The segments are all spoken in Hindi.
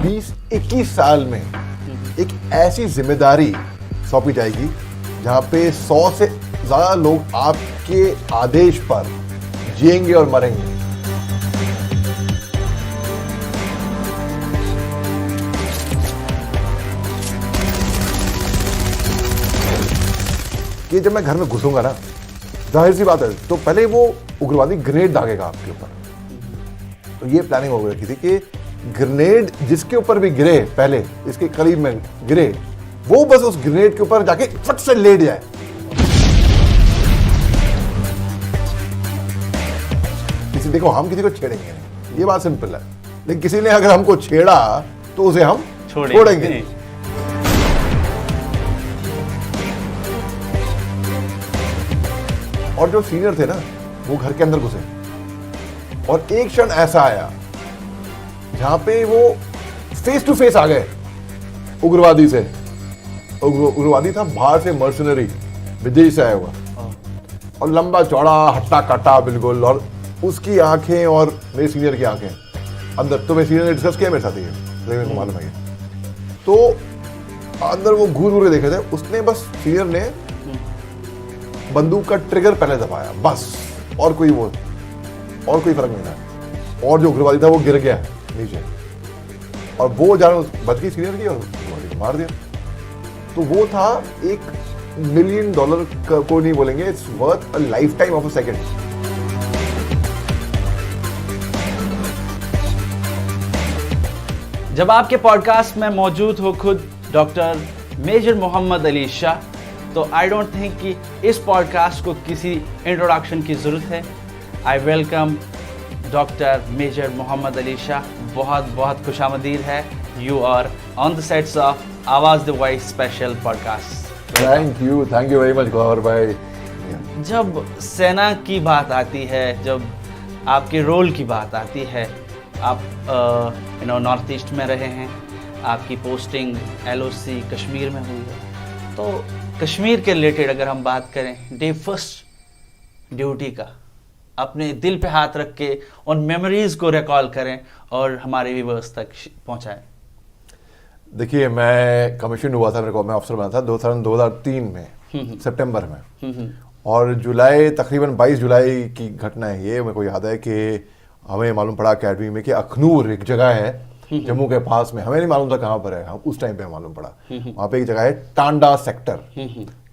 20-21 साल में एक ऐसी जिम्मेदारी सौंपी जाएगी जहां पे 100 से ज्यादा लोग आपके आदेश पर जिएंगे और मरेंगे। कि जब मैं घर में घुसूंगा ना, जाहिर सी बात है, तो पहले वो उग्रवादी ग्रेनेड दागेगा आपके ऊपर। तो ये प्लानिंग हो रखी थी कि ग्रेनेड जिसके ऊपर भी गिरे, पहले इसके करीब में गिरे, वो बस उस ग्रेनेड के ऊपर जाके फट से लेट जाए। किसी देखो, हम किसी को छेड़ेंगे नहीं, ये बात सिंपल है, लेकिन किसी ने अगर हमको छेड़ा तो उसे हम छोड़ेंगे। और जो सीनियर थे ना, वो घर के अंदर घुसे और एक क्षण ऐसा आया जहां पे वो फेस टू फेस आ गए उग्रवादी से। उग्रवादी था बाहर से मर्सनरी, विदेश से आया हुआ, और लंबा चौड़ा, हट्टा कट्टा बिल्कुल, और उसकी आंखें और मेरे सीनियर की आंखें अंदर। तो मेरे सीनियर ने डिस्कस किया मेरे साथ, ये मेरे को मालूम है। तो अंदर वो घूर घूर के देखे थे, उसने बस, सीनियर ने बंदूक का ट्रिगर पहले दबाया बस, और कोई फर्क नहीं था। और जो उग्रवादी था वो गिर गया नीचे, और वो जान बच गई सीनियर की, और मार दिया। तो वो था $1 मिलियन को नहीं बोलेंगे, it's worth a life time of a second. जब आपके पॉडकास्ट में मौजूद हो खुद डॉक्टर मेजर मोहम्मद अली शाह, तो आई डोंट थिंक कि इस पॉडकास्ट को किसी इंट्रोडक्शन की ज़रूरत है। I welcome doctor major Mohammad Ali Shah. बहुत बहुत खुशामदीद है। You are on the sets of Awaaz the voice special podcast. Thank you very much Gaur भाई। जब सेना की बात आती है, जब आपके रोल की बात आती है, आप नॉर्थ ईस्ट में रहे हैं, आपकी पोस्टिंग LOC कश्मीर में हुई है, तो कश्मीर के रिलेटेड अगर हम बात करें, डे फर्स्ट ड्यूटी का, अपने दिल पे हाथ रख के उन मेमोरीज को रिकॉल करें और हमारे व्यूअर्स तक पहुंचाएं। देखिए, मैं कमीशन हुआ था, मैं अफसर बना था 2003 में सितंबर में, और जुलाई, तकरीबन 22 जुलाई की घटना है ये। मेरे को याद है कि हमें मालूम पड़ा अकेडमी में कि अखनूर एक जगह है जम्मू के पास में, हमें नहीं मालूम था कहाँ पर है, हम उस टाइम पे मालूम पड़ा। वहाँ पे एक जगह है टांडा सेक्टर।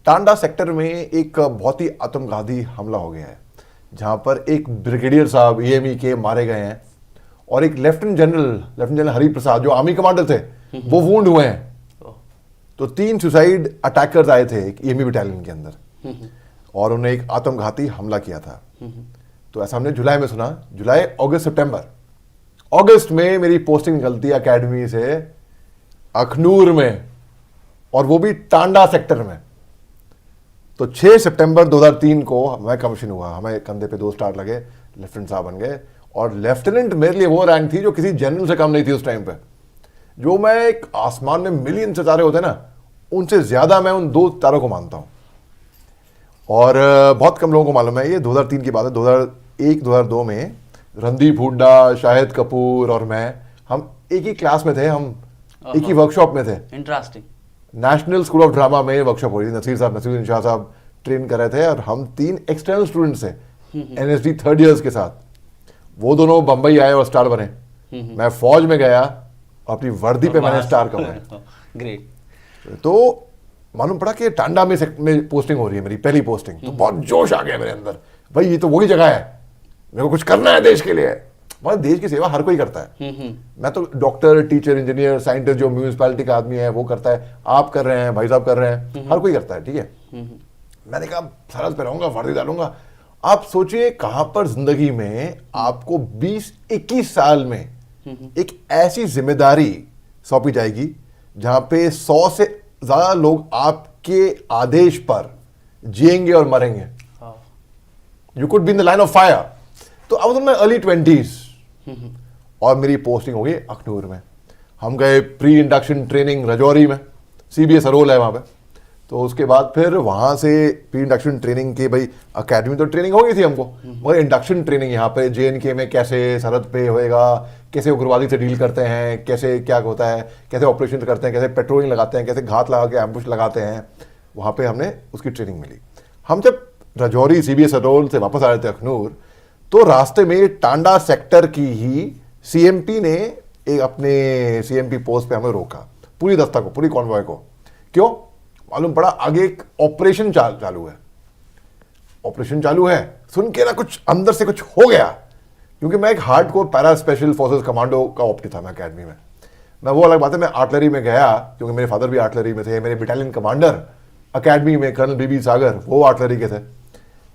टांडा सेक्टर में एक बहुत ही आत्मघाती हमला हो गया है, जहाँ पर एक ब्रिगेडियर साहब EME के मारे गए हैं, और एक लेफ्टिनेंट जनरल हरि प्रसाद, जो आर्मी कमांडर थे, वो वुंड हुए हैं। तो 3 सुसाइड अटैकर्स आए थे एक EME बटालियन के अंदर, और उन्होंने एक आत्मघाती हमला किया था। तो ऐसा हमने जुलाई में सुना। जुलाई, अगस्त, सितंबर। अगस्त में मेरी पोस्टिंग निकलती है अकेडमी से अखनूर में, और वो भी टांडा सेक्टर में। तो 6 सितंबर 2003 को मैं कमीशन हुआ, हमें कंधे पे 2 स्टार लगे, लेफ्टिनेंट साहब बन गए। और लेफ्टिनेंट मेरे लिए वो रैंक थी जो किसी जनरल से कम नहीं थी उस टाइम पे। जो मैं एक आसमान में मिलियन सितारे होते ना, उनसे ज्यादा मैं उन 2 तारों को मानता हूं। और बहुत कम लोगों को मालूम है, ये 2003 की बात है। 2001-2002 में रणदीप हुड्डा, शाहिद कपूर और मैं, हम एक ही क्लास में थे, हम एक ही वर्कशॉप में थे। Interesting. National school of drama में वर्कशॉप हो रही थी। नसीरुद्दीन शाह साहब ट्रेन कर रहे थे, और हम 3 एक्सटर्नल स्टूडेंट्स थे NSD 3rd ईयर्स के साथ। वो दोनों बंबई आए और स्टार बने। मैं फौज में गया, अपनी वर्दी पे मैंने स्टार कमाया। ग्रेट। तो मालूम पड़ा कि टांडा में पोस्टिंग हो रही है, मेरी पहली पोस्टिंग। तो बहुत जोश आ गया मेरे अंदर, भाई ये तो वही जगह है, मेरे को कुछ करना है देश के लिए। मतलब देश की सेवा हर कोई करता है। मैं तो डॉक्टर, टीचर, इंजीनियर, साइंटिस्ट, जो म्यूनिसिपैलिटी का आदमी है वो करता है, आप कर रहे हैं, भाई साहब कर रहे हैं, हर कोई करता है, ठीक है। मैंने कहा सरहद पे रहूंगा, वर्दी डालूंगा। आप सोचिए कहां पर जिंदगी में आपको 20-21 साल में एक ऐसी जिम्मेदारी सौंपी जाएगी जहां पे 100 से ज्यादा लोग आपके आदेश पर जिएंगे और मरेंगे। You could be in the line of fire. तो I was in my early 20s, और मेरी पोस्टिंग हो गई अखनूर में। हम गए प्री इंडक्शन ट्रेनिंग रजौरी में, CBS रोल है वहां पे। तो उसके बाद फिर वहाँ से प्री इंडक्शन ट्रेनिंग के, भाई अकेडमी तो ट्रेनिंग हो गई थी हमको, मगर इंडक्शन ट्रेनिंग यहाँ पे JNK में कैसे सरहद पे होएगा, कैसे उग्रवादी से डील करते हैं, कैसे क्या होता है, कैसे ऑपरेशन करते हैं, कैसे पेट्रोलिंग लगाते हैं, कैसे घात लगा के एम्बुश लगाते हैं, वहाँ पे हमने उसकी ट्रेनिंग मिली। हम जब राजौरी CBS अटोल से वापस आ रहे थे अखनूर, तो रास्ते में टांडा सेक्टर की ही CMP ने एक अपने CMP पोस्ट पे हमें रोका, पूरी दस्ता को, पूरी कॉन्वॉय को। क्यों? मालूम पड़ा आगे एक ऑपरेशन चालू है। ऑपरेशन चालू है सुन के ना कुछ अंदर से कुछ हो गया, क्योंकि मैं एक hardcore para special forces commando का ऑप्टी था मैं अकेडमी में। मैं, वो अलग बात है, मैं आर्टिलरी में गया क्योंकि मेरे फादर भी आर्टिलरी में थे, मेरे बटालियन कमांडर अकेडमी में कर्नल BB सागर वो आर्टिलरी के थे।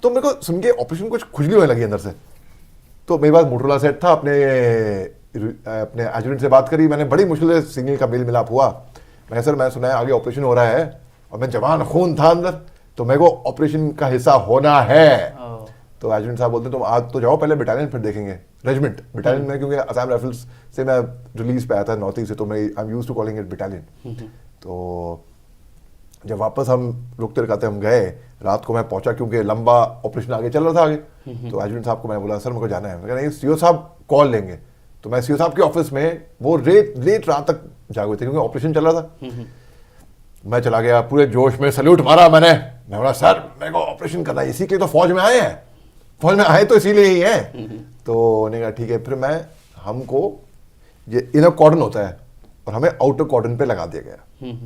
तो मेरे को सुन के ऑपरेशन कुछ खुजली होने लगी अंदर से। तो मेरे पास मोटरोला सेट था, अपने एजेंट से बात करी मैंने, बड़ी मुश्किल से सिग्नल का मेल मिलाप हुआ। मैं, सर मैं सुना है आगे ऑपरेशन हो रहा है, और मैं जवान खून था अंदर, तो मेरे को ऑपरेशन का हिस्सा होना है। तो एजेंट साहब बोलते तुम आज तो जाओ, पहले बटालियन फिर देखेंगे, रेजिमेंट बटालियन में, क्योंकि असम राइफल्स से मैं रिलीज पे आया था नॉर्थ ईस्ट से, तो मैं I am used to calling it battalion. तो जब वापस हम रुकते रुकाते हम गए, रात को मैं पहुंचा क्योंकि लंबा ऑपरेशन आगे चल रहा था आगे। तो एजेंट साहब को मैं बोला सर मेरे को जाना है, मैं कहा नहीं CO साहब कॉल लेंगे। तो मैं CO साहब के ऑफिस में, वो लेट रात तक जागे थे क्योंकि ऑपरेशन चल रहा था। मैं चला गया पूरे जोश में, सल्यूट मारा मैंने, मैं बोला सर मेरे को ऑपरेशन करना है, इसी के लिए तो फौज में आए हैं, फौज में आए तो इसीलिए ही हैं। तो उन्होंने कहा ठीक है। फिर हमको ये इनर कॉर्डन होता है और हमें आउटर कॉर्डन पे लगा दिया गया।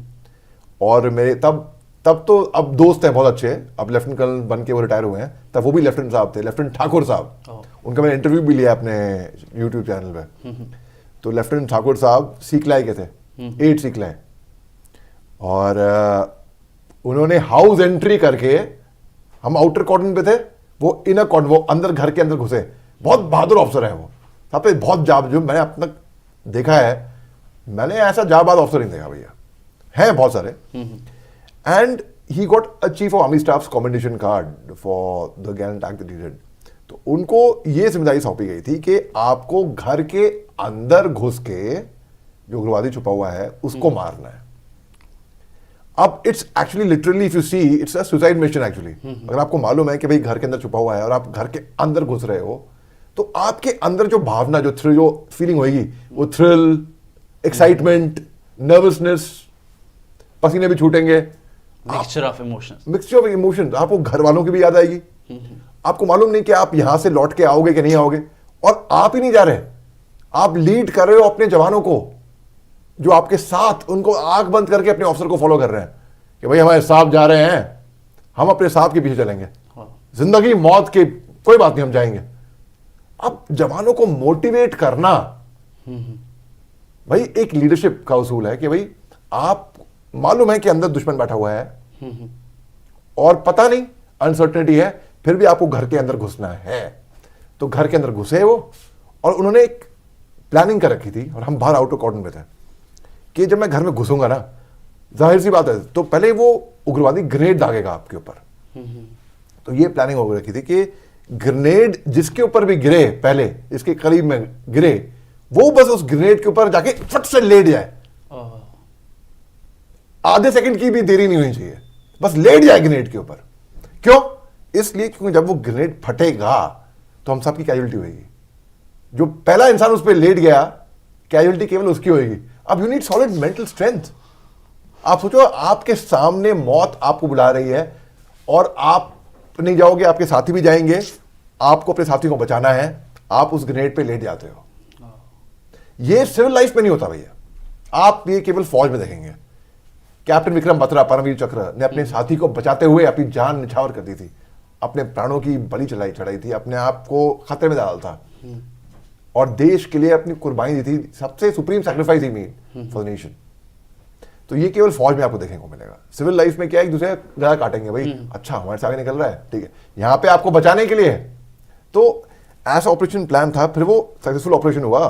और मेरे तब तो अब दोस्त हैं बहुत अच्छे, अब लेफ्टिनेंट कर्नल बन के वो रिटायर हुए हैं, तब वो भी लेफ्टिनेंट साहब थे, लेफ्टिनेंट ठाकुर साहब। उनका मैंने इंटरव्यू भी लिया अपने YouTube चैनल पे। तो लेफ्टिनेंट ठाकुर साहब सीखलाई के थे, 8 सीखलाई, और उन्होंने हाउस एंट्री करके, हम आउटर कॉर्डन पे थे, वो इनर कॉर्डन, वो अंदर घर के अंदर घुसे। बहुत बहादुर ऑफिसर है वो, यहाँ पे बहुत जो मैंने अब तक देखा है, मैंने ऐसा जाबाज ऑफिसर नहीं देखा भैया, हैं बहुत सारे। And he got a chief of army staff commendation card for the Gallant act that he did. तो उनको ये जिम्मेदारी सौंपी गई थी कि आपको घर के अंदर घुस के जो उग्रवादी छुपा हुआ है उसको मारना है। अब it's actually literally if you see it's a suicide mission actually. अगर आपको मालूम है कि भाई घर के अंदर छुपा हुआ है और आप घर के अंदर घुस रहे हो, तो आपके अंदर जो भावना, जो थ्रिल, जो फीलिंग होगी, वो थ्रिल, एक्साइटमेंट, नर्वसनेस, पसीने भी छूटेंगे, मिक्सचर ऑफ इमोशंस। आपको घर वालों की भी याद आएगी, आपको मालूम नहीं कि आप यहां से लौट के आओगे कि नहीं आओगे, और आप ही नहीं जा रहे, आप लीड कर रहे हो अपने जवानों को जो आपके साथ, उनको आंख बंद करके अपने ऑफिसर को फॉलो कर रहे हैं कि भाई हमारे साहब जा रहे हैं, हम अपने साहब के पीछे चलेंगे, जिंदगी मौत के कोई बात नहीं, हम जाएंगे। अब जवानों को मोटिवेट करना भाई एक लीडरशिप का उसूल है कि भाई आप मालूम है कि अंदर दुश्मन बैठा हुआ है और पता नहीं, अनसर्टेनिटी है, फिर भी आपको घर के अंदर घुसना है। तो घर के अंदर घुसे वो, और उन्होंने एक प्लानिंग कर रखी थी, और हम बाहर आउटर कॉर्डन में थे कि जब मैं घर में घुसूंगा ना, जाहिर सी बात है, तो पहले वो उग्रवादी ग्रेनेड दागेगा आपके ऊपर। तो ये प्लानिंग हो रखी थी कि ग्रेनेड जिसके ऊपर भी गिरे, पहले इसके करीब में गिरे, वो बस उस ग्रेनेड के ऊपर जाके फट से लेट जाए, आधे सेकंड की भी देरी नहीं होनी चाहिए, बस लेट जाए ग्रेनेड के ऊपर। क्यों? इसलिए क्योंकि जब वो ग्रेनेड फटेगा तो हम सबकी कैजुअलिटी होगी। जो पहला इंसान उस पर लेट गया, कैजुअलिटी केवल उसकी होगी। अब you need solid mental strength. आप सोचो आपके सामने मौत आपको बुला रही है और आप नहीं जाओगे, आपके साथी भी जाएंगे, आपको अपने साथी को बचाना है, आप उस ग्रेनेड पे लेट जाते हो। ये सिविल लाइफ में नहीं होता भैया, आप ये केवल फौज में देखेंगे। कैप्टन विक्रम बत्रा, परमवीर चक्र, ने अपने साथी को बचाते हुए अपनी जान निछावर कर दी थी, अपने प्राणों की बलि चढ़ाई थी, अपने आप को खतरे में डाला था और देश के लिए अपनी कुर्बानी दी थी। सबसे supreme sacrifice he made for the nation. तो ये केवल फौज में आपको देखने को मिलेगा। सिविल लाइफ में क्या, एक दूसरे गला काटेंगे भाई, अच्छा हमारे से आगे निकल रहा है, ठीक है, यहाँ पे आपको बचाने के लिए। तो ऐसा ऑपरेशन प्लान था। फिर वो सक्सेसफुल ऑपरेशन हुआ।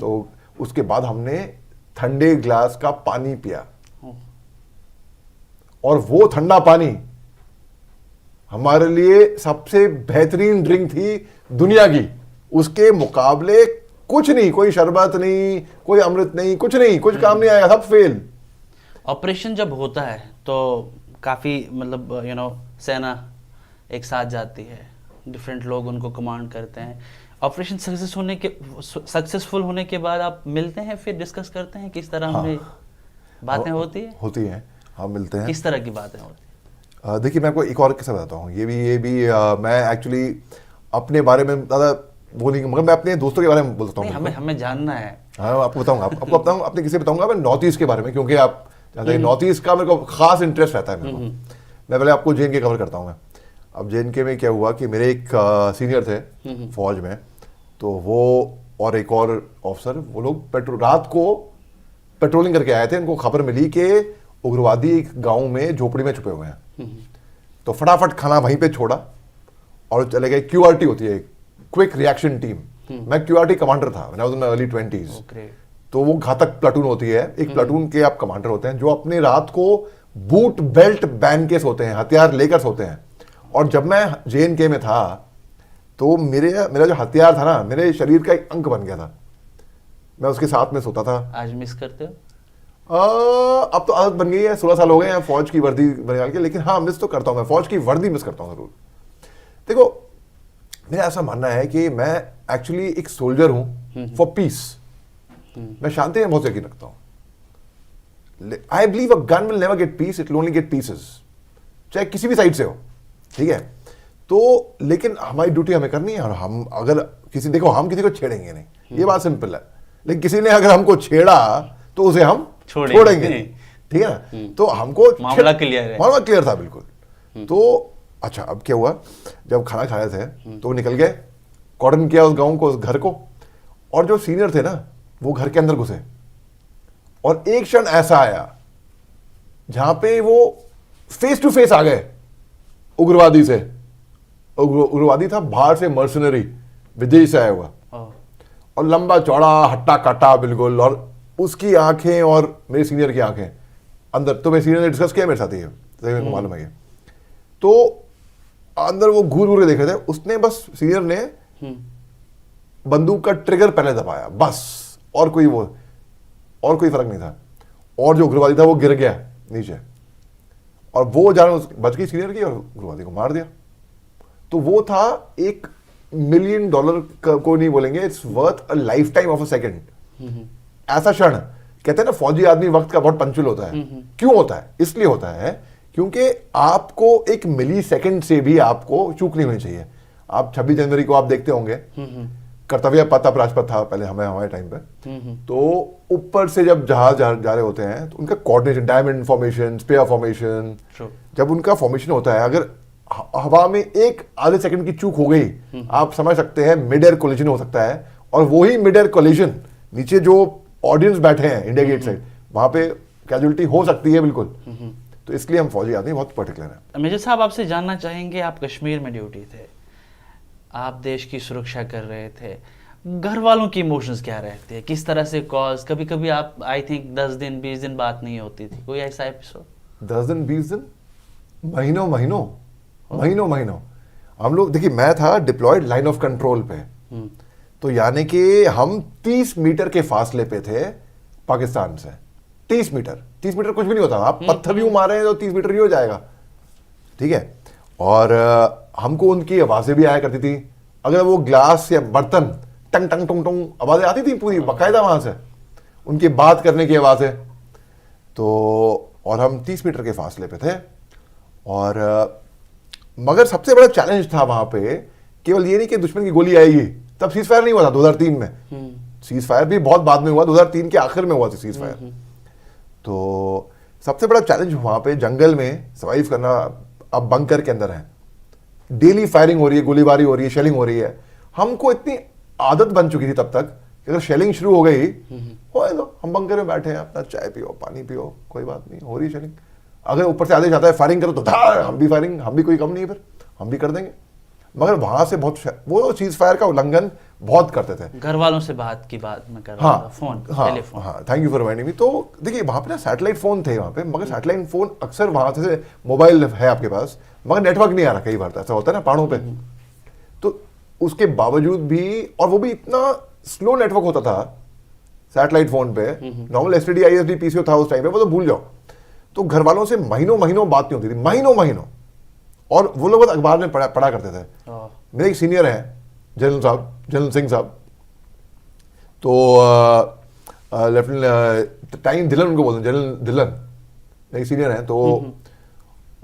तो उसके बाद हमने ठंडे ग्लास का पानी पिया, और वो ठंडा पानी हमारे लिए सबसे बेहतरीन ड्रिंक थी दुनिया की। उसके मुकाबले कुछ नहीं, कोई शरबत नहीं, कोई अमृत नहीं, कुछ नहीं, कुछ काम नहीं आएगा, सब फेल। ऑपरेशन जब होता है तो काफ़ी मतलब सेना एक साथ जाती है, डिफरेंट लोग उनको कमांड करते हैं। ऑपरेशन सक्सेसफुल होने के बाद आप मिलते हैं, फिर डिस्कस करते हैं किस तरह हमें बातें होती हैं? हम मिलते हैं। किस तरह की बातें होती हैं? देखिए, मैं आपको एक और किस्सा बताता हूँ। ये भी मैं एक्चुअली अपने बारे में ज़्यादा वो नहीं, मगर मैं अपने दोस्तों के बारे में बोलता हूँ। हमें जानना है। हाँ, आपको बताऊंगा, आपको बताऊंगा, अपने किसी बताऊंगा मैं नॉर्थ ईस्ट के बारे में, क्योंकि आप जानते हैं नॉर्थ ईस्ट का मेरे को खास इंटरेस्ट रहता है मेरे को। मैं पहले आपको JNK कवर करता हूँ मैं। अब JNK में क्या हुआ कि मेरे एक सीनियर थे फौज में, तो वो और एक और ऑफिसर, वो लोग रात को पेट्रोलिंग करके आए थे। उनको खबर मिली कि उग्रवादी एक गांव में झोपड़ी में छुपे हुए हैं, तो फटाफट खाना वहीं पे छोड़ा और चले गए। QRT होती है, क्विक रिएक्शन टीम। मैं QRT कमांडर था when I was in my early 20s। तो वो घातक प्लाटून होती है, एक प्लाटून के आप कमांडर होते हैं जो अपने रात को बूट बेल्ट बैन के सोते हैं, हथियार लेकर सोते हैं। और जब मैं JNK में था तो मेरा जो हथियार था ना, मेरे शरीर का एक अंग बन गया था। मैं उसके साथ में सोता था। आज मिस करते हो? अब तो आदत बन गई है, 16 साल हो गए हैं फौज की वर्दी बना के, लेकिन हाँ, मिस तो करता हूं। मैं फौज की वर्दी मिस करता हूं जरूर। देखो, मेरा ऐसा मानना है कि मैं एक्चुअली एक सोल्जर हूं फॉर पीस। मैं शांति में बहुत यकीन रखता हूं। I believe a gun will never get peace, it will only get pieces, चाहे किसी भी साइड से हो, ठीक है? तो लेकिन हमारी ड्यूटी हमें करनी है, और हम अगर हम किसी को छेड़ेंगे नहीं, ये बात सिंपल है। लेकिन किसी ने अगर हमको छेड़ा तो उसे हम छोड़ेंगे, ठीक है ना? तो हमको मामला क्लियर था बिल्कुल। तो अच्छा, अब क्या हुआ, जब खाना खा रहे थे तो निकल गए, कॉर्डन किया उस गांव को, उस घर को, और जो सीनियर थे ना वो घर के अंदर घुसे। और एक क्षण ऐसा आया जहां पे वो फेस टू फेस आ गए उग्रवादी से। उग्रवादी था बाहर से, मर्सनरी, विदेश से आया हुआ, और लंबा चौड़ा, हट्टा कट्टा बिल्कुल, और उसकी आंखें और मेरे सीनियर की आंखें अंदर। तो मेरे सीनियर ने डिस्कस किया मेरे साथ, ये मेरे को मालूम है। तो अंदर वो घूर घूर के देख रहे थे। उसने बस, सीनियर ने बंदूक का ट्रिगर पहले दबाया बस, और कोई फर्क नहीं था। और जो उग्रवादी था वो गिर गया नीचे, और वो जाने बच गई सीनियर की, और उग्रवादी को मार दिया। तो वो था $1 मिलियन को नहीं बोलेंगे, it's worth a life time of a second. ऐसा क्षण, कहते हैं ना फौजी आदमी वक्त का बहुत पंचुअल होता है। क्यों होता है? इसलिए होता है क्योंकि आपको एक मिली सेकेंड से भी आपको चूक नहीं होनी चाहिए। आप 26 जनवरी को आप देखते होंगे, कर्तव्य पथ अब राजपथ था पहले हमारे टाइम पे, तो ऊपर से जब जहाज जा रहे होते हैं तो उनका coordination, diamond formation, spare formation, जब उनका फॉर्मेशन होता है, अगर हवा में एक आधे सेकंड की चूक हो गई, आप समझ सकते हैं मिड एयर कोलिजन हो सकता है। और वही मिड एयर कोलिजन नीचे जो ऑडियंस बैठे हैं इंडिया गेट साइड, वहां पे कैजुअलिटी हो सकती है बिल्कुल। तो इसलिए हम फौजी आदमी बहुत पर्टिकुलर हैं। मेजर साहब, आपसे जानना चाहेंगे, आप कश्मीर में ड्यूटी थे, आप देश की सुरक्षा कर रहे थे, घर वालों की इमोशंस क्या रहते हैं, किस तरह से कॉज, कभी कभी आप आई थिंक 10 दिन 20 दिन बात नहीं होती थी, कोई ऐसा एपिसोड? 10 दिन 20 दिन, महीनों हम लोग, देखिए मैं था डिप्लॉयड लाइन ऑफ कंट्रोल पे, तो यानी कि हम 30 मीटर के फासले पे थे पाकिस्तान से। 30 मीटर कुछ भी नहीं होता, आप पत्थर भी मारे हैं तो 30 मीटर ही हो जाएगा, ठीक है? और हमको उनकी आवाजें भी आया करती थी। अगर वो ग्लास या बर्तन टंग टंग टुंग टुंग आवाजें आती थी पूरी बाकायदा वहां से, उनकी बात करने की आवाजें। तो और हम 30 मीटर के फासले पे थे। और मगर सबसे बड़ा चैलेंज था वहां पे केवल ये नहीं कि दुश्मन की गोली आएगी, तब सीज फायर नहीं हुआ था 2003 में। सीज फायर भी बहुत बाद में हुआ, 2003 के आखिर में हुआ था सीज फायर। तो सबसे बड़ा चैलेंज वहां पे जंगल में सर्वाइव करना। अब बंकर के अंदर है, डेली फायरिंग हो रही है, गोलीबारी हो रही है, शेलिंग हो रही है। हमको इतनी आदत बन चुकी थी तब तक कि अगर शेलिंग शुरू हो गई, तो हम बंकर में बैठे हैं, अपना चाय पियो, पानी पियो, कोई बात नहीं, हो रही शेलिंग। अगर ऊपर से आदेश आता है फायरिंग करो, तो हम भी फायरिंग, हम भी कोई कम नहीं, फिर हम भी कर देंगे। मगर वहां से बहुत वो चीज फायर का उल्लंघन बहुत करते थे। घर वालों से बात की बात मैं कर रहा था, फोन, टेलीफोन। हाँ, thank you for reminding me. तो देखिए वहां पे ना सैटेलाइट फोन थे वहां पे, मगर सैटेलाइट फोन अक्सर वहां से, मोबाइल है आपके पास मगर नेटवर्क नहीं आ रहा, कई बार ऐसा होता है ना पहाड़ों पे। तो उसके बावजूद भी, और वो भी इतना स्लो नेटवर्क होता था सैटेलाइट फोन पे, नॉर्मल एसटीडी ISD PCO था उस टाइम पे, वो तो भूल जाओ। तो घर वालों से महीनों महीनों बात नहीं होती थी, महीनों महीनों। और वो लोग अखबार में पढ़ा करते थे। मेरे एक सीनियर हैं जनरल सिंह साहब, तो लेफ्टिनेंट टाइम धिलन उनको बोलते हैं, जनरल धिलन एक सीनियर हैं। तो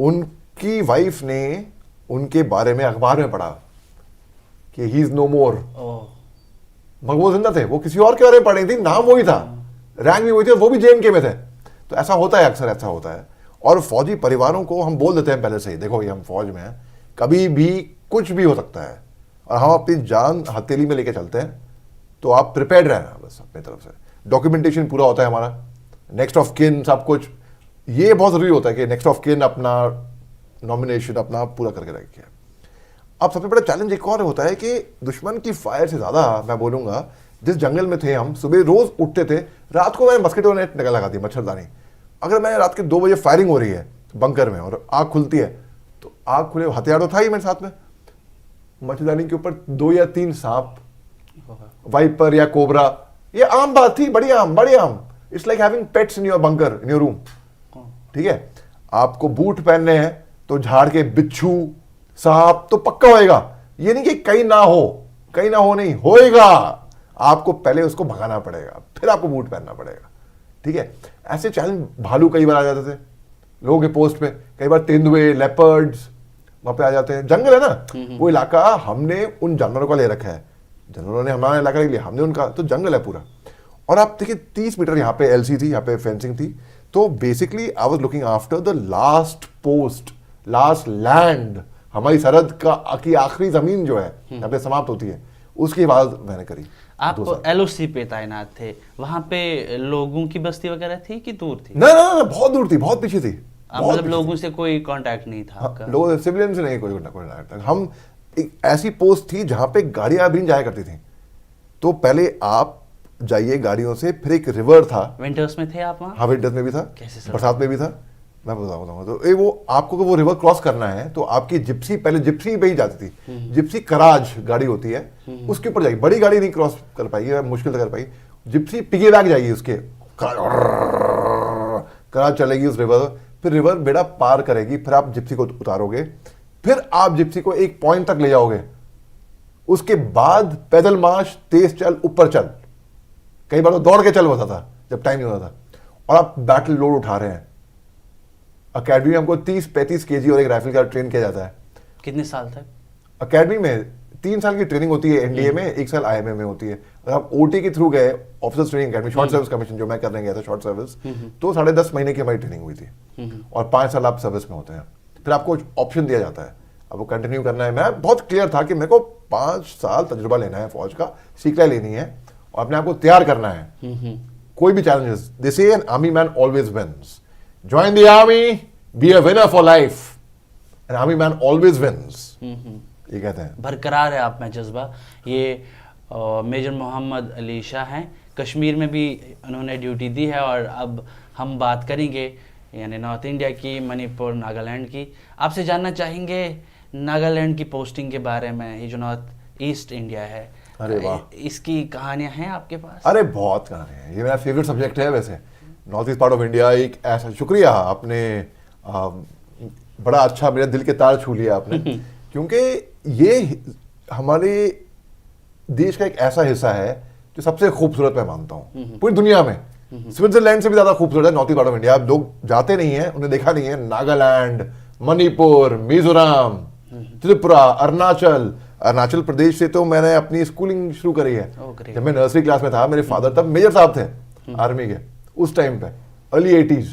उनकी वाइफ ने उनके बारे में अखबार में पढ़ा कि ही इज नो मोर। मगर वो जिंदा थे, वो किसी और के बारे में पढ़ रही थी, नाम वही था, रैंक भी वही थी, वो भी JNK में थे। तो ऐसा होता है, अक्सर ऐसा होता है। और फौजी परिवारों को हम बोल देते हैं पहले से ही, देखो ये हम फौज में हैं, कभी भी कुछ भी हो सकता है, और हम अपनी जान हथेली में लेके चलते हैं, तो आप प्रिपेयर्ड रहना बस अपनी तरफ से। डॉक्यूमेंटेशन पूरा होता है हमारा, नेक्स्ट ऑफ किन सब कुछ, ये बहुत ज़रूरी होता है कि नेक्स्ट ऑफ किन अपना नॉमिनेशन अपना पूरा करके रखिए। अब सबसे बड़ा चैलेंज एक और होता है कि दुश्मन की फायर से ज़्यादा मैं बोलूँगा, जिस जंगल में थे हम, सुबह रोज़ उठते थे, रात को मैंने मस्किटो नेट निकल लगा दी, मच्छरदानी। अगर मैं रात के 2 बजे फायरिंग हो रही है बंकर में और आग खुलती है, तो आग खुले हथियार तो था ही मेरे साथ में, मच्छरदानी के ऊपर 2 या 3 सांप, वाइपर या कोबरा, ये आम बात थी, बड़ी आम। It's like having pets in your bunker, in your room. ठीक है, आपको बूट पहनने हैं तो झाड़ के बिच्छू सांप तो पक्का होएगा, ये नहीं कि कहीं ना हो नहीं होएगा, आपको पहले उसको भगाना पड़ेगा, फिर आपको बूट पहनना पड़ेगा। ठीक है, ऐसे चैलेंज भालू कई बार आ जाते थे लोगों के पोस्ट पे, कई बार तेंदुए, लेपर्ड्स वहां पे आ जाते हैं। जंगल है ना वो इलाका, हमने उन जानवरों का ले रखा है, जानवरों ने हमारा इलाका ले लिया, हमने उनका, तो जंगल है पूरा। और आप देखिए 30 मीटर यहाँ पे LC थी, यहाँ पे फेंसिंग थी, तो basically I was looking after the last post, last land, हमारी सरहद की आखिरी जमीन जो है यहाँ पे समाप्त होती है, उसकी बात मैंने करी। आप LOC पे तैनात थे, वहां पे लोगों की बस्ती वगैरह थी कि दूर थी? ना बहुत दूर थी, बहुत पीछे थी। मतलब लोगों से कोई कांटेक्ट नहीं था आपका? लोगों सिविलियन से नहीं, कोई कांटेक्ट। हम एक ऐसी पोस्ट थी जहां पे गाड़ियां भी जाया करती थी, तो पहले आप जाइए गाड़ियों से, फिर एक रिवर था। विंटर्स में थे आप वहाँ? हाँ, विंटर्स में भी था, बरसात में भी था, मैं बताऊंगा। तो वो आपको वो रिवर क्रॉस करना है, तो आपकी जिप्सी, पहले जिप्सी पे ही जाती थी, जिप्सी कराज गाड़ी होती है, उसके ऊपर जाएगी, बड़ी गाड़ी नहीं क्रॉस कर पाएगी, मुश्किल से कर पाएगी, जिप्सी पिगे बैक जाएगी उसके, कराज चलेगी उस रिवर, फिर रिवर बेड़ा पार करेगी, फिर आप जिप्सी को उतारोगे, फिर आप जिप्सी को एक पॉइंट तक ले जाओगे, उसके बाद पैदल मार्च, तेज चल, ऊपर चल, कई बार तो दौड़ के चल होता था जब टाइम नहीं होता था, और आप बैटल लोड उठा रहे हैं। अकेडमी में हमको 30-35 kg और एक राइफल का ट्रेन किया जाता है। कितने साल तक? अकेडमी में 3 साल की ट्रेनिंग होती है, NDA में 1 साल IMA में होती है। अगर आप OT के थ्रू गए, officers training academy, short service commission जो मैं करने गया था, शॉर्ट सर्विस, तो 10.5 महीने की हमारी ट्रेनिंग हुई थी, और 5 साल आप सर्विस में होते हैं। फिर आपको ऑप्शन दिया जाता है, अब वो कंटिन्यू करना है। मैं बहुत क्लियर था कि मेरे को 5 साल तजुर्बा लेना है फौज का, सीखला लेनी है और अपने आप को तैयार करना है। कोई भी challenges, they say an army man always wins, join the army, be a winner for life, an army man always wins, ये कहते हैं। बरकरार है आप में जज्बा। ये मेजर मोहम्मद अली शाह हैं, कश्मीर में भी उन्होंने ड्यूटी दी है, और अब हम बात करेंगे यानी नॉर्थ इंडिया की, मणिपुर, नागालैंड की। आपसे जानना चाहेंगे नागालैंड की पोस्टिंग के बारे में, ये जो नॉर्थ ईस्ट इंडिया है, अरे वाह, इसकी कहानियां हैं आपके पास? अरे बहुत कहानियां हैं, ये मेरा फेवरेट सब्जेक्ट है वैसे, north east part of India. एक ऐसा, शुक्रिया आपने, बड़ा अच्छा मेरे दिल के तार छू लिया आपने, क्योंकि ये हमारे देश का एक ऐसा हिस्सा है जो सबसे खूबसूरत मैं मानता हूँ पूरी दुनिया में। स्विट्जरलैंड से भी ज्यादा खूबसूरत है north east part of India. आप लोग जाते नहीं है, उन्हें देखा नहीं है। नागालैंड, मणिपुर, मिजोरम, त्रिपुरा, अरुणाचल प्रदेश से तो मैंने अपनी स्कूलिंग शुरू करी है। जब मैं नर्सरी क्लास में था, मेरे फादर तब मेजर साहब थे आर्मी के उस टाइम पे, अर्ली 80s,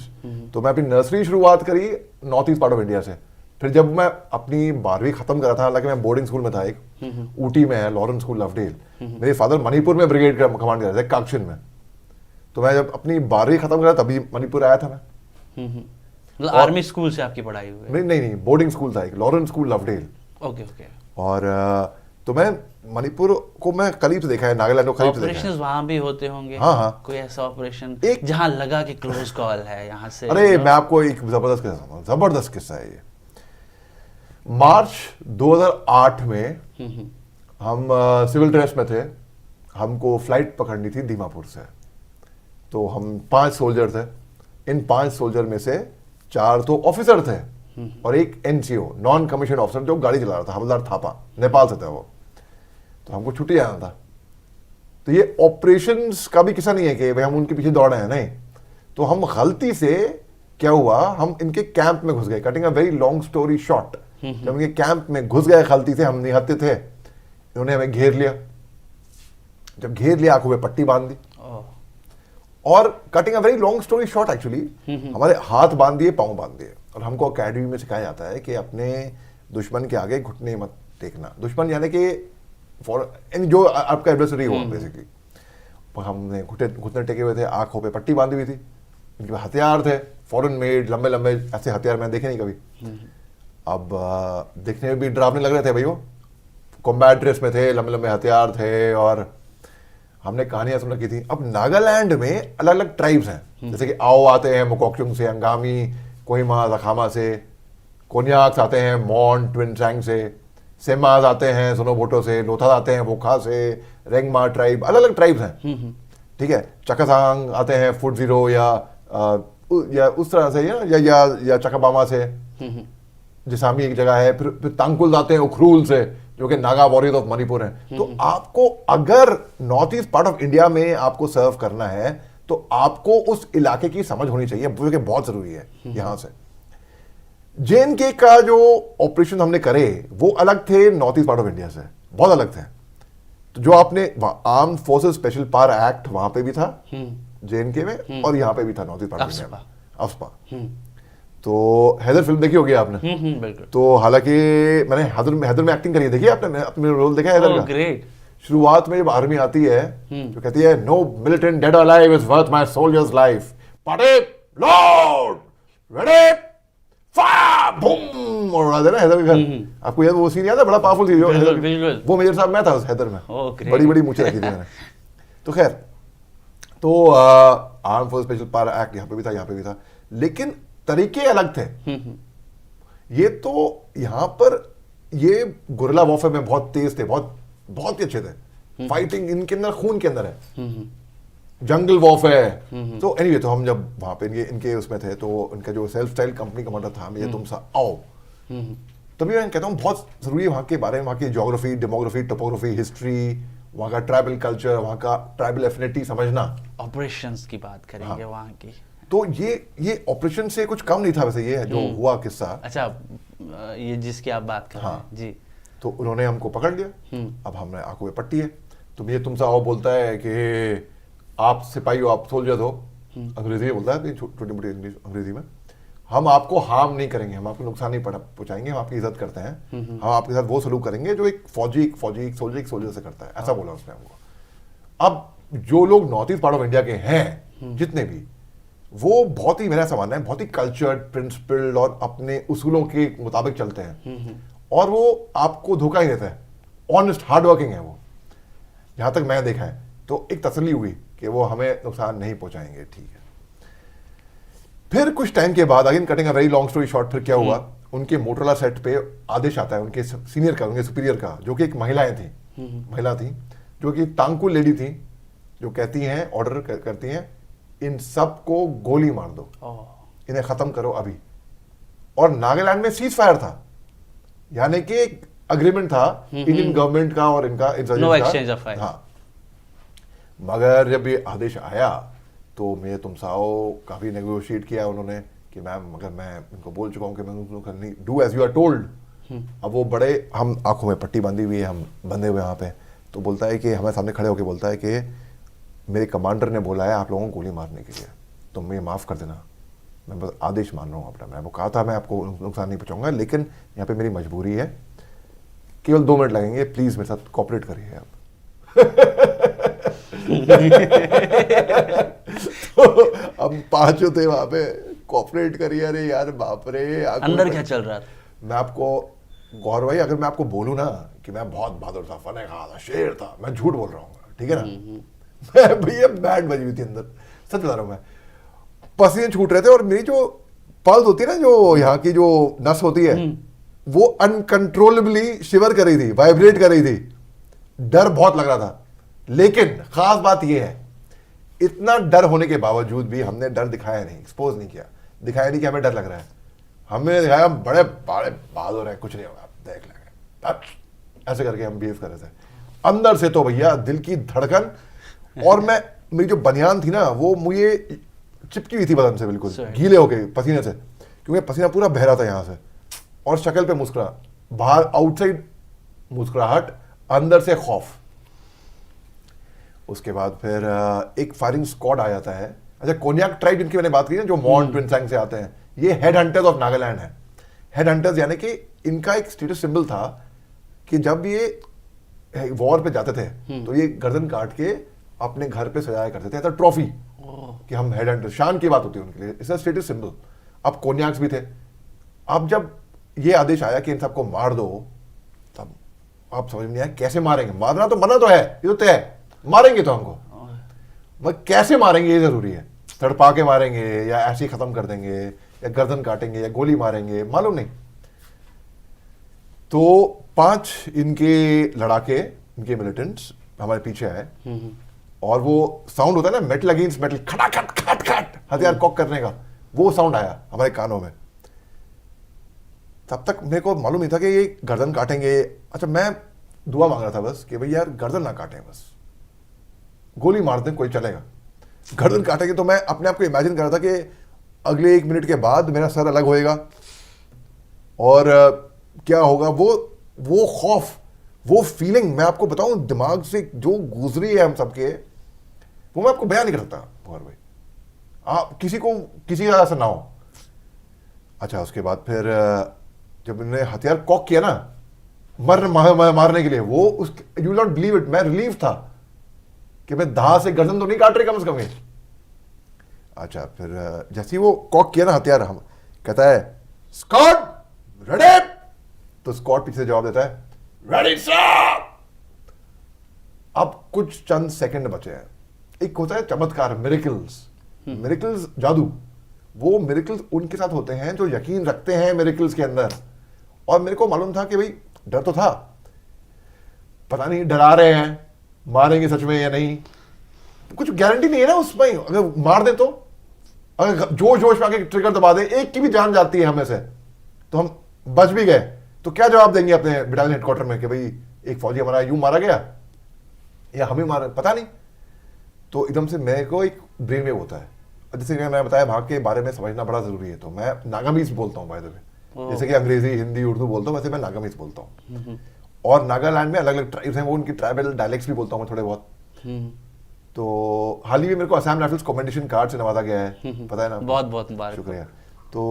तो मैं अपनी नर्सरी शुरुआत करी north east part of India से। फिर जब मैं अपनी 12वीं खत्म करा था, हालांकि मैं बोर्डिंग स्कूल में था, एक ऊटी में है लॉरेंस स्कूल लवडेल, मेरे फादर मणिपुर में ब्रिगेड कमांड कर रहे थे, काक्शिन में। तो मैं जब अपनी 12वीं खत्म करा तभी मणिपुर आया था मैं। मतलब आर्मी स्कूल से आपकी पढ़ाई हुई? नहीं, बोर्डिंग स्कूल था एक, लॉरेंस स्कूल लवडेल। ओके। और तो मैं मणिपुर को मैं करीब से देखा है, नागालैंड को करीब से देखा है। ऑपरेशंस वहां भी होते होंगे? हाँ। कोई ऐसा ऑपरेशन जहां लगा कि क्लोज कॉल है यहाँ से? अरे मैं आपको एक जबरदस्त किस्सा है ये। मार्च 2008 में हम सिविल ड्रेस में थे, हमको फ्लाइट पकड़नी थी दीमापुर से। तो हम 5 सोल्जर थे, इन 5 सोल्जर में से 4 तो ऑफिसर थे और एक एनसीओ नॉन कमीशन ऑफिसर जो गाड़ी चला रहा था, हवलदार थापा, नेपाल से था वो। तो हमको छुट्टी आना था। तो ये ऑपरेशंस का भी किस्सा नहीं है कि भाई हम उनके पीछे दौड़े हैं, नहीं। तो हम गलती से क्या हुआ, हम इनके कैंप में घुस गए। Cutting a very long story short, जब इनके कैंप में घुस गए गलती से, हम निहत्ते थे, इन्होंने हमें घेर लिया। जब घेर लिया, आंखों पे पट्टी बांध दी और cutting a very long story short actually हमारे हाथ बांध दिए, पांव बांध दिए। और हमको अकेडमी में सिखाया जाता है कि अपने दुश्मन के आगे घुटने मत टेकना। दुश्मन यानी कि जो आपका एडवर्सरी हो बेसिकली। हमने घुटने टेके हुए थे, आंखों पे पट्टी बांधी हुई थी, इनके पास हथियार थे, फॉरेन मेड लंबे लंबे ऐसे हथियार मैंने देखे नहीं कभी। अब देखने में भी डरावने लग रहे थे भाई, वो कॉम्बैट ड्रेस में थे, लंबे लंबे हथियार थे। और हमने कहानियां सुन रखी थी। अब नागालैंड में अलग अलग ट्राइब्स हैं, जैसे कि आओ आते हैं मोकोकचुंग से, अंगामी, कोहिमा, जखामा से, कोन्याक्स आते हैं मॉन ट्विनसैंग से, सेमाज आते हैं सोनोबोटो से, लोथास आते हैं वोखा से, रेंगमा ट्राइब, अलग अलग ट्राइब्स हैं। ठीक है, चकासांग आते हैं फुट जीरो या उस तरह से या चकाबामा से, जिसामी एक जगह है। फिर तांकुल आते हैं उखरूल से, जो कि नागा वॉरियर्स ऑफ मणिपुर हैं। तो आपको अगर north east part of India में आपको सर्व करना है तो आपको उस इलाके की समझ होनी चाहिए, जो कि बहुत जरूरी है। यहां से JNK का जो ऑपरेशन हमने करे वो अलग थे north east part of India से, बहुत अलग थे। तो जो आपने armed forces special power act वहां पे भी था JNK में, और यहाँ पे भी था north east part of India में, अफ्स्पा। तो हैदर फिल्म देखी होगी आपने? बिल्कुल। तो हालांकि मैंने हैदर में एक्टिंग करी है, देखिए आपने अपने रोल देखा है हैदर का? ग्रेट। शुरुआत में जब आर्मी आती है जो कहती है नो मिलिटेंट डेड और alive is worth my soldiers life, party load ready fire boom, और उड़ा देना हैदर के घर। आपको याद वो सीन याद है? बड़ा पावरफुल थी वो मेजर साहब, मैं था उस हैदर में, बड़ी बड़ी मूंछें रखी थी मैंने। तो खैर, तो arm force special power act यहाँ पे भी था, यहाँ पे भी था, लेकिन तरीके अलग थे। ये तो यहाँ पर ये गुरिल्ला वॉरफेयर में बहुत तेज थे, बहुत ही अच्छे थे। फाइटिंग इनके अंदर खून के अंदर है, जंगल वॉरफेयर। तो एनीवे, तो हम जब वहां पे इनके उसमें थे, तो इनका जो सेल्फ स्टाइल कंपनी कमांडर था, ये तुम सा आओ, तभी मैं कहता हूँ बहुत जरूरी है वहाँ के बारे में, वहाँ की ज्योग्राफी, डेमोग्राफी, टोपोग्राफी, हिस्ट्री, वहाँ का ट्राइबल कल्चर, वहाँ का ट्राइबल एफिनिटी समझना। ऑपरेशंस की बात करेंगे वहाँ की, तो ये ऑपरेशन से कुछ कम नहीं था वैसे, ये जो हुआ किस्सा। अच्छा, ये जिसकी आप बात कर रहे हैं जी। तो उन्होंने हमको पकड़ लिया। अब हमने आंखों में पट्टी है, तो ये तुमसे आओ बोलता है कि आप सिपाही हो, आप सोल्जर हो, अंग्रेजी में बोलता है, छोटी मोटी इंग्लिश अंग्रेजी में। हम आपको हार्म नहीं करेंगे, हम आपको नुकसान नहीं पहुंचाएंगे, हम आपकी इज्जत करते हैं, हम आपके साथ वो सलूक करेंगे जो एक सोल्जर से करता है, ऐसा बोला उसने हमको। अब जो लोग north east part of India के हैं जितने भी, वो बहुत ही, मेरा समझना है, बहुत ही कल्चर्ड, प्रिंसिपल्ड और अपने उसूलों के मुताबिक चलते हैं, और वो आपको धोखा ही देता है। ऑनेस्ट हार्ड वर्किंग है वो, जहां तक मैं देखा है। तो एक तसल्ली हुई कि वो हमें नुकसान नहीं पहुंचाएंगे, ठीक है। फिर कुछ टाइम के बाद, again cutting a very long story short, फिर क्या हुआ, उनके मोटरोला सेट पे आदेश आता है उनके सीनियर का, उनके सुपीरियर का, जो कि एक महिला थी, जो कि तांकुल लेडी थी, जो कहती हैं, ऑर्डर करती हैं, इन सब को गोली मार दो, इन्हें खत्म करो अभी। और नागालैंड में सीज फायर था, यानी कि एक अग्रीमेंट था इंडियन गवर्नमेंट का और इनका, नो एक्सचेंज ऑफ फायर। हाँ, मगर जब ये आदेश आया तो मैं तुमसाओ काफी नेगोशिएट किया उन्होंने कि मैम, मगर मैं इनको बोल चुका हूँ कि मैं do as you are told. अब वो बड़े, हम आंखों में पट्टी बांधी हुई है, हम बंधे हुए वहां पे, तो बोलता है कि हमारे सामने खड़े होकर बोलता है कि मेरे कमांडर ने बोला है आप लोगों को गोली मारने के लिए, तो मुझे माफ़ कर देना, मैं बस आदेश मान रहा हूँ अपना। मैं वो कहा था मैं आपको नुकसान नहीं पहुँचाऊंगा, लेकिन यहाँ पे मेरी मजबूरी है, केवल 2 मिनट लगेंगे, प्लीज़ मेरे साथ कोऑपरेट करिए आप। तो हम 5 थे वहाँ पे, कोऑपरेट करिए। अरे यार बाप रे, अंदर क्या चल रहा था? मैं आपको गौर भाई, अगर मैं आपको बोलूँ ना कि मैं बहुत बहादुर था, फने खा था, शेर था, मैं झूठ बोल रहा हूँ, ठीक है ना। मैं भैया बैट बजी हुई थी अंदर, सच बता रहा हूँ मैं, पसीने छूट रहे थे, और मेरी जो पल्स होती है ना, जो यहाँ की जो नस होती है, वो अनकंट्रोलेबली शिवर कर रही थी, वाइब्रेट कर रही थी, डर बहुत लग रहा था। लेकिन खास बात यह है, इतना डर होने के बावजूद भी हमने डर दिखाया नहीं, एक्सपोज नहीं किया, दिखाया नहीं कि हमें डर लग रहा है, हमें दिखाया हम बड़े बड़े बहादुर हैं, कुछ नहीं होगा, देख लेंगे, ऐसे करके हम बिहेव कर रहे थे। अंदर से तो भैया दिल की धड़कन, और मैं, मेरी जो बनियान थी ना वो मुझे चिपकी हुई थी बदन से, बिल्कुल गीले हो गए पसीने से, क्योंकि पसीना पूरा बह रहा था यहाँ से, और शक्ल पे मुस्कुरा, बाहर आउटसाइड मुस्कुराहट, अंदर से खौफ। उसके बाद फिर एक फायरिंग स्क्वाड आ जाता है। अच्छा, कोन्याक ट्राइब जिनकी मैंने बात की ना, जो मॉन ट्विनसांग से आते हैं, ये हेड हंटर्स ऑफ नागालैंड है। हेड हंटर्स यानी कि इनका एक स्टेटस सिंबल था कि जब ये वॉर पे जाते थे तो ये गर्दन काट के अपने घर पे सजाया करते थे, ऐसा ट्रॉफी कि हम हेड हंटर, शान की बात होती है उनके लिए, इसका स्टेटस सिंबल। अब कोन्याक्स भी थे। अब जब ये आदेश आया कि इन सबको मार दो, तब आप समझ नहीं आया कैसे मारेंगे। मारना तो मना तो है, ये तो तय है, मारेंगे तो हमको, मगर कैसे मारेंगे ये जरूरी है। तड़पा के मारेंगे या ऐसे ही खत्म कर देंगे या गर्दन काटेंगे या गोली मारेंगे, मालूम नहीं। तो 5 इनके लड़ाके, इनके मिलिटेंट्स हमारे पीछे आए, और वो साउंड होता है ना मेटल अगेंस्ट मेटल, खटाखट खट खट हथियार कॉक करने का, वो साउंड आया हमारे कानों में। तब तक मेरे को मालूम नहीं था कि ये गर्दन काटेंगे। अच्छा, मैं दुआ मांग रहा था बस कि भाई यार गर्दन ना काटें, बस गोली मार दें, कोई चलेगा। गर्दन काटेंगे तो मैं अपने आप को इमेजिन कर रहा था कि अगले 1 मिनट के बाद मेरा सर अलग होएगा और क्या होगा। वो खौफ, वो फीलिंग, मैं आपको बताऊं दिमाग से जो गुजरी है हम सबके, वो मैं आपको बयान नहीं कर सकता गौर भाई। आप किसी का ऐसा ना हो। अच्छा, उसके बाद फिर जब इन्होंने हथियार कॉक किया ना मारने के लिए, वो उस, you will not believe it, मैं रिलीव था कि मैं धा से गर्दन तो नहीं काट रही कम से कम ये। अच्छा, फिर जैसे ही वो कॉक किया ना हथियार, हम कहता है स्कॉट रेडी, तो स्कॉट पीछे जवाब देता है रेडी सर। अब कुछ चंद सेकंड बचे हैं। एक होता है चमत्कार, मिरेकल्स, जादू। वो मिरेकल्स उनके साथ होते हैं जो यकीन रखते हैं मिरेकल्स के अंदर। और मेरे को मालूम था कि भाई डर तो था, पता नहीं डरा रहे हैं, मारेंगे सच में या नहीं, कुछ गारंटी नहीं है ना उसमें। अगर मार दे तो, अगर जोश में आके ट्रिगर दबा दे, एक की भी जान जाती है हमें से, तो हम बच भी गए तो क्या जवाब देंगे अपने बटालियन हेडक्वार्टर में कि भाई एक फौजी हमारा यूं मारा गया या हमें मारा, पता नहीं। तो एकदम से मेरे को एक ब्रेन वेव होता है। जैसे कि मैंने बताया, भाग के बारे में समझना बड़ा जरूरी है, तो मैं नागामीज बोलता हूँ बाय द वे। जैसे कि अंग्रेजी, हिंदी, उर्दू बोलता हूँ, वैसे मैं नागामीज बोलता हूँ। और नागालैंड में अलग अलग ट्राइब्स हैं, वो उनकी ट्राइबल डायलेक्ट्स भी बोलता हूँ मैं थोड़े बहुत। तो हाल ही में मेरे को असम राइफल्स कमेंडेशन कार्ड से नवाजा गया है, पता है ना। बहुत बहुत मुबारक, शुक्रिया। तो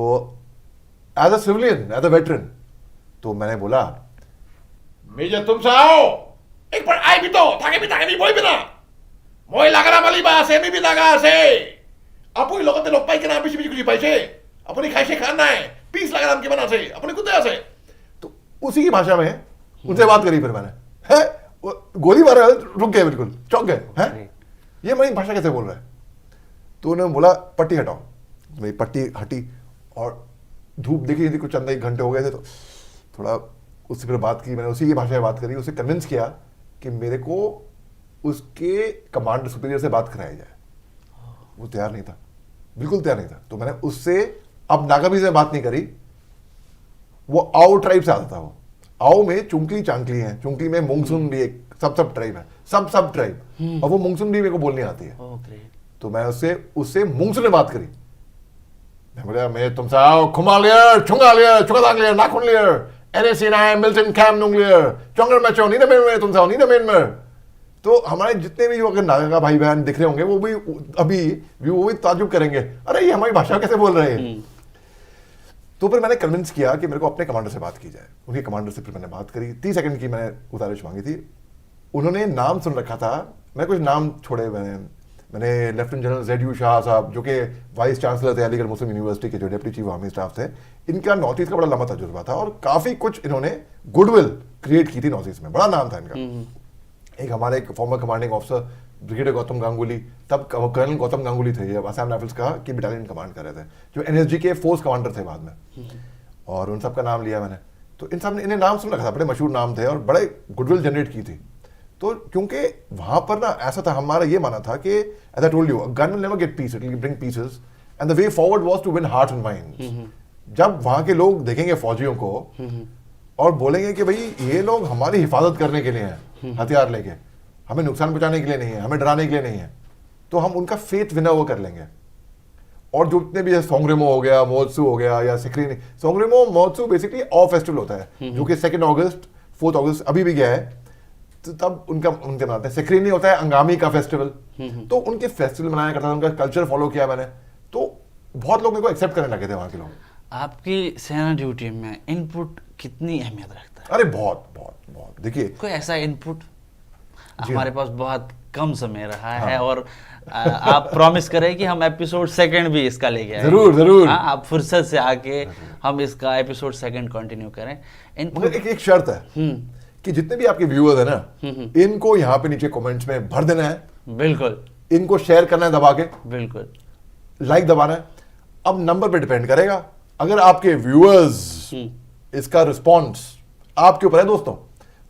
as a civilian, as a veteran, तो मैंने बोला मेजर तुम आओ एक बार आई भी तो थाके भी बोई भी ना मोय लागरा माली बा सेमी भी लगा से अपनी लोगों ते लोग पाई के नाम बिच कुछ पाई से अपनी खाइसे खाना है पीस लगा नाम के बना से अपने कुत्ते से। तो उसी की भाषा में उनसे बात करी। फिर मैंने गोली मारा, रुक गए, बिल्कुल चौंक गए, हैं ये मेरी भाषा कैसे बोल रहा है। तो उन्होंने बोला पट्टी हटाओ। मेरी पट्टी हटी और धूप दिखी थी, कुछ चंद 1 घंटे हो गए थे, तो थोड़ा उससे फिर बात की मैंने, उसी की भाषा में बात करी, उसे कन्विंस किया कि मेरे को उसके कमांडर सुपीरियर से बात कराई जाए। वो तैयार नहीं था, बिल्कुल तैयार नहीं था। तो मैंने उससे अब नागामीज में बात नहीं करी, वो आओ ट्राइब से आता था। वो आओ में चुंकली चांकली है, चुंकली में मुंगसुन भी एक सब ट्राइब है, सब ट्राइब, और वो मुंगसुन भी मेरे को बोलनी आती है। तो मैं उससे मुंगसुन में बात करी। मैं बोला मैं तुमसे आओ खुमालियर चुंगालियर चुंगादांगलियर नाखुनलियर NSC9 मिल्टन कैम नुंगलियर चोंगर में चो नीना मेन में तुमसे आओ नीना मेन में। तो हमारे जितने भी जो अगर नागा भाई बहन दिख रहे होंगे वो भी अभी वो भी ताजुब करेंगे, अरे ये हमारी भाषा कैसे बोल रहे हैं। तो फिर मैंने कन्विंस किया कि मेरे को अपने कमांडर से बात की जाए। उनके कमांडर से फिर मैंने बात करी, 30 सेकंड की मैंने गुजारिश मांगी थी। उन्होंने नाम सुन रखा था, मैं कुछ नाम छोड़े, मैंने लेफ्टिनेंट जनरल Z.U. शाह साहब जो कि वाइस चांसलर थे अलीगढ़ मुस्लिम यूनिवर्सिटी के, जो डिप्टी चीफ आर्मी स्टाफ थे, इनका नॉर्थ ईस्ट का बड़ा लंबा तजुर्बा था और काफ़ी कुछ इन्होंने गुडविल क्रिएट की थी नॉर्थ ईस्ट में, बड़ा नाम था इनका। एक हमारे एक farmer commanding officer brigadier Gautam Ganguly, तब कर्नल गौतम गांगुली थे, ये असम राइफल्स का की बटालियन कमांड कर रहे थे, जो NSG के फोर्स कमांडर थे बाद में, और उन सबका नाम लिया मैंने। तो इन सब ने इन्हें नाम सुन रखा था, बड़े मशहूर नाम थे और बड़े गुडविल जनरेट की थी। तो क्योंकि वहां पर ना ऐसा था, हमारा ये माना था कि as I told you, gun will never get peace, it will bring pieces, and the way forward was to win heart and mind. जब वहां के लोग देखेंगे फौजियों को और बोलेंगे कि भाई ये लोग हमारी हिफाजत करने के लिए हैं, हथियार लेके, हमें नुकसान पहुंचाने के लिए नहीं है, हमें डराने के लिए नहीं है, तो हम उनका फेथ विनर वो कर लेंगे। और जो जितने भी सोंगरेमो हो गया, मोत्सू हो गया या सिक्रीनी, सोंगरेमो मोत्सू बेसिकली ऑफ फेस्टिवल होता है जो कि 2 अगस्त 4 अगस्त अभी भी गया है, तो तब उनके मनाते हैं। सिक्रीनी होता है अंगामी का फेस्टिवल, तो उनके फेस्टिवल मनाया करता था, उनका कल्चर फॉलो किया मैंने, तो बहुत लोग मेरे को एक्सेप्ट करने लगे थे वहाँ के लोग। आपकी सेना ड्यूटी में इनपुट कितनी अहमियत रखता है? अरे बहुत बहुत बहुत। देखिए कोई ऐसा इनपुट, जी हमारे पास बहुत कम समय रहा है और आप प्रॉमिस करें कि हम एपिसोड 2 भी इसका लेके आएंगे। जरूर जरूर। हाँ, आप फुर्सत से आके हम इसका एपिसोड 2 कंटिन्यू करें। मगर एक शर्त है कि जितने भी आपके व्यूअर्स है ना, इनको यहाँ पे नीचे कमेंट्स में भर देना है, बिल्कुल, इनको शेयर करना है दबा के, बिल्कुल, लाइक दबाना है। अब नंबर पे डिपेंड करेगा, अगर आपके व्यूअर्स इसका रिस्पॉन्स आपके ऊपर है दोस्तों,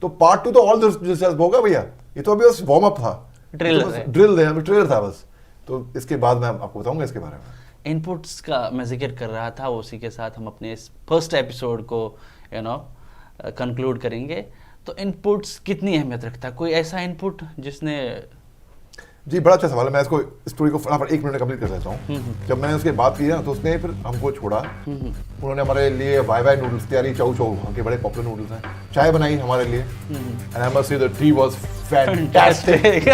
तो पार्ट 2 तो ऑल दिलचस्प होगा भैया। ये तो अभी बस वार्म अप था, ट्रेलर था बस, तो इसके बाद मैं आपको बताऊंगा इसके बारे में। इनपुट्स का मैं जिक्र कर रहा था, उसी के साथ हम अपने इस फर्स्ट एपिसोड को कंक्लूड करेंगे। तो इनपुट्स कितनी अहमियत रखता है? कोई ऐसा इनपुट जिसने जी बड़ा अच्छा सवाल है। मैं इसको स्टोरी को फटाफट 1 मिनट में कंप्लीट कर देता हूँ। जब मैंने उसके बात की ना, तो उसने फिर हमको छोड़ा। उन्होंने हमारे लिए वाई वाई नूडल्स तैयारी, चाउ चाउ वहाँ के बड़े पॉपुलर नूडल्स हैं, चाय बनाई हमारे लिए, and I must say the tea was fantastic.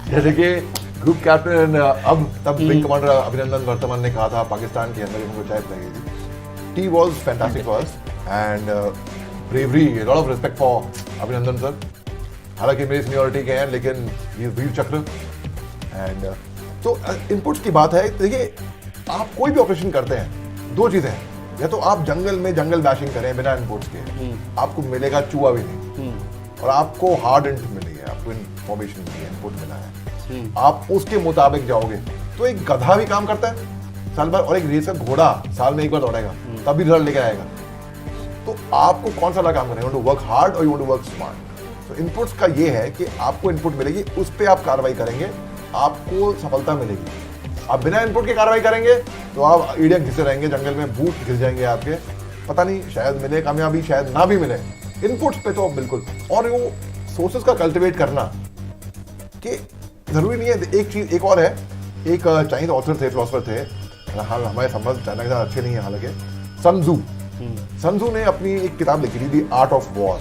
जैसे कि ग्रुप कैप्टन अब तब विंग कमांडर अभिनंदन वर्तमान ने कहा था, पाकिस्तान के अंदर उनको चाय पिलाई गई थी। Tea was fantastic for us and bravery, lot of respect for अभिनंदन सर। हालांकि मेरी सीनियरिटी के हैं, लेकिन ये वीर चक्र। एंड तो इनपुट्स की बात है। देखिए, आप कोई भी ऑपरेशन करते हैं, 2 चीजें हैं, या तो आप जंगल में जंगल बैशिंग करें बिना इनपुट्स के, आपको मिलेगा चूहा भी नहीं, और आपको हार्ड इंट मिली है, आपको इन्फॉर्मेशन मिली है, इनपुट मिला है, आप उसके मुताबिक जाओगे। तो एक गधा भी काम करता है साल भर, और एक रेसर घोड़ा साल में 1 बार दौड़ेगा, तभी रिजल्ट लेकर आएगा। तो आपको कौन सा वाला काम करना है? You want to work hard और you want to work smart. तो इनपुट्स का ये है कि आपको इनपुट मिलेगी, उस पर आप कार्रवाई करेंगे, आपको सफलता मिलेगी। आप बिना इनपुट के कार्रवाई करेंगे तो आप ईडिया घिसे रहेंगे जंगल में, बूट घिस जाएंगे आपके, पता नहीं शायद मिले कामयाबी, शायद ना भी मिले। इनपुट्स पे तो बिल्कुल, और वो सोर्सेस का कल्टिवेट करना कि जरूरी नहीं है। एक चीज एक और है, एक चाइनीज ऑथर थे, फिलोसफर थे, हाल हमारे संबंध चाइना के साथ अच्छे नहीं है हालांकि, सन त्जू। सन त्जू ने अपनी एक किताब लिखी थी, द आर्ट ऑफ वॉर।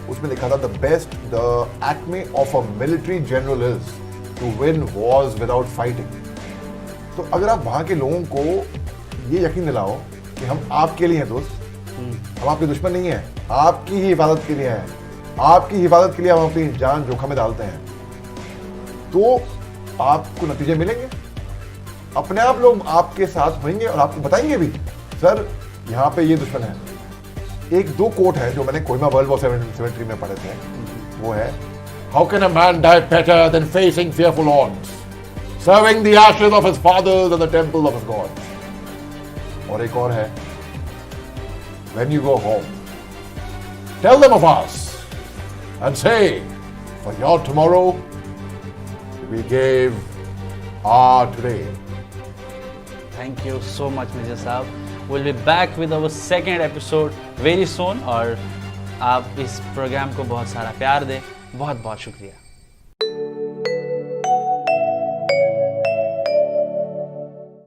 उसमें लिखा था, the acme of a military general is to win wars without fighting. तो अगर आप वहां के लोगों को ये यकीन दिलाओ कि हम आपके लिए हैं दोस्त, हम आपके दुश्मन नहीं हैं, आपकी ही हिफाजत के लिए हैं, आपकी हिफाजत के लिए हम अपनी जान जोखिम में डालते हैं, तो आपको नतीजे मिलेंगे। अपने आप लोग आपके साथ होंगे और आपको बताएंगे भी, सर यहाँ पे ये दुश्मन है। 1-2 कोट है जो मैंने कोहिमा वर्ल्ड वॉर 73 में पढ़े थे, वो है, How can a man die better than facing fearful odds, serving the ashes of his fathers and the temple of his gods? और एक और है, When you go home, tell them of us and say, for your tomorrow, we gave our today. Thank you so much, Major Saab. We'll be back with our 2nd episode very soon, और आप इस प्रोग्राम को बहुत सारा प्यार दें। बहुत बहुत शुक्रिया।